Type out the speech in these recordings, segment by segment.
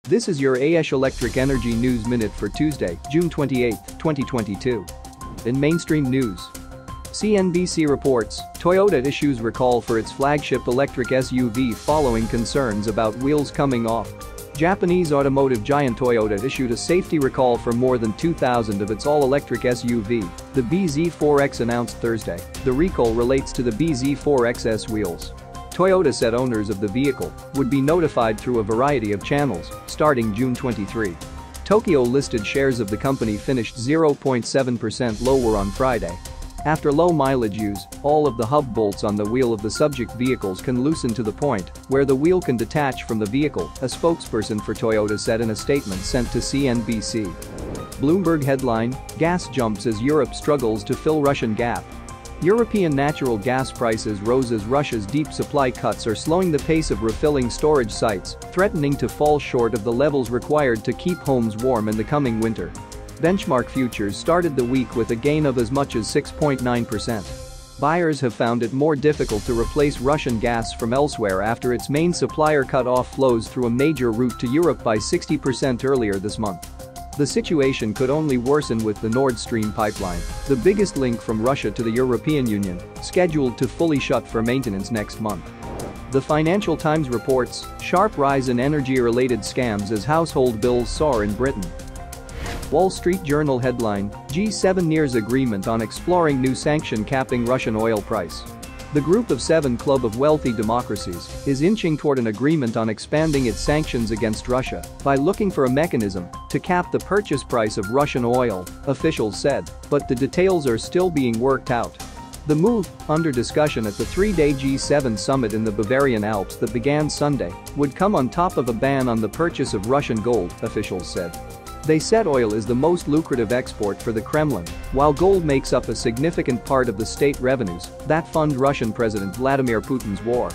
This is your AESH Electric Energy News Minute for Tuesday, June 28, 2022. In mainstream news, CNBC reports Toyota issues recall for its flagship electric SUV following concerns about wheels coming off. Japanese automotive giant Toyota issued a safety recall for more than 2,000 of its all-electric SUV, the BZ4X, announced Thursday. The recall relates to the BZ4XS wheels. Toyota said owners of the vehicle would be notified through a variety of channels starting June 23. Tokyo-listed shares of the company finished 0.7% lower on Friday. After low mileage use, all of the hub bolts on the wheel of the subject vehicles can loosen to the point where the wheel can detach from the vehicle, a spokesperson for Toyota said in a statement sent to CNBC. Bloomberg headline: Gas jumps as Europe struggles to fill Russian gap. European natural gas prices rose as Russia's deep supply cuts are slowing the pace of refilling storage sites, threatening to fall short of the levels required to keep homes warm in the coming winter. Benchmark futures started the week with a gain of as much as 6.9%. Buyers have found it more difficult to replace Russian gas from elsewhere after its main supplier cut off flows through a major route to Europe by 60% earlier this month. The situation could only worsen with the Nord Stream pipeline, the biggest link from Russia to the European Union, scheduled to fully shut for maintenance next month. The Financial Times reports sharp rise in energy-related scams as household bills soar in Britain. Wall Street Journal headline: G7 nears agreement on exploring new sanction capping Russian oil price. The Group of Seven club of wealthy democracies is inching toward an agreement on expanding its sanctions against Russia by looking for a mechanism to cap the purchase price of Russian oil, officials said, but the details are still being worked out. The move, under discussion at the three-day G7 summit in the Bavarian Alps that began Sunday, would come on top of a ban on the purchase of Russian gold, officials said. They said oil is the most lucrative export for the Kremlin, while gold makes up a significant part of the state revenues that fund Russian President Vladimir Putin's war.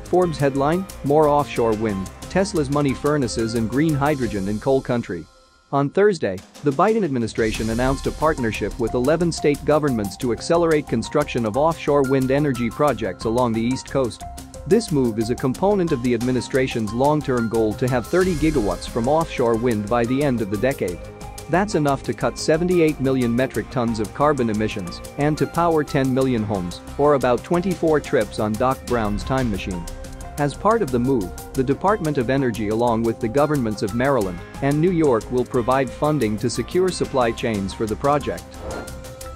Forbes headline: More offshore wind, Tesla's money furnaces and green hydrogen in coal country. On Thursday, the Biden administration announced a partnership with 11 state governments to accelerate construction of offshore wind energy projects along the East Coast. This move is a component of the administration's long-term goal to have 30 gigawatts from offshore wind by the end of the decade. That's enough to cut 78 million metric tons of carbon emissions and to power 10 million homes, or about 24 trips on Doc Brown's time machine. As part of the move, the Department of Energy along with the governments of Maryland and New York will provide funding to secure supply chains for the project.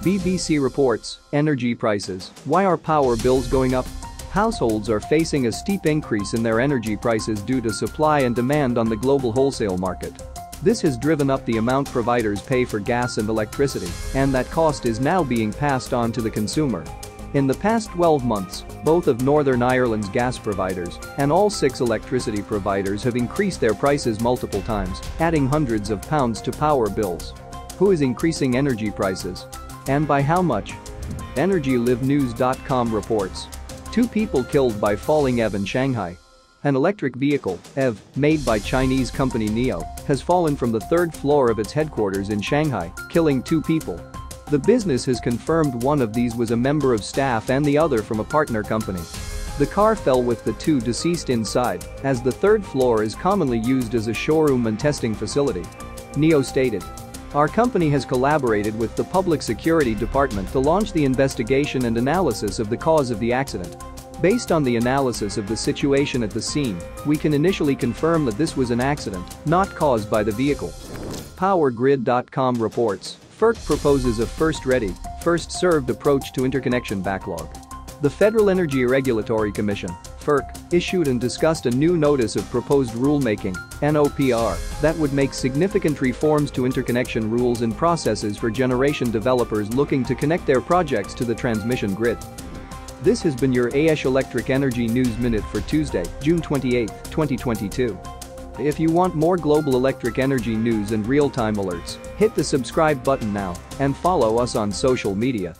BBC reports energy prices: why are power bills going up? Households are facing a steep increase in their energy prices due to supply and demand on the global wholesale market. This has driven up the amount providers pay for gas and electricity, and that cost is now being passed on to the consumer. In the past 12 months, both of Northern Ireland's gas providers and all 6 electricity providers have increased their prices multiple times, adding hundreds of pounds to power bills. Who is increasing energy prices? And by how much? EnergyLiveNews.com reports 2 people killed by falling EV in Shanghai. An electric vehicle, EV, made by Chinese company NIO, has fallen from the 3rd floor of its headquarters in Shanghai, killing 2 people. The business has confirmed one of these was a member of staff and the other from a partner company. The car fell with the 2 deceased inside, as the 3rd floor is commonly used as a showroom and testing facility. NIO stated, "Our company has collaborated with the Public Security Department to launch the investigation and analysis of the cause of the accident. Based on the analysis of the situation at the scene, we can initially confirm that this was an accident, not caused by the vehicle." PowerGrid.com reports FERC proposes a first-ready, first-served approach to interconnection backlog. The Federal Energy Regulatory Commission, FERC, issued and discussed a new Notice of Proposed Rulemaking, NOPR, that would make significant reforms to interconnection rules and processes for generation developers looking to connect their projects to the transmission grid. This has been your AESH Electric Energy News Minute for Tuesday, June 28, 2022. If you want more global electric energy news and real-time alerts, hit the subscribe button now and follow us on social media.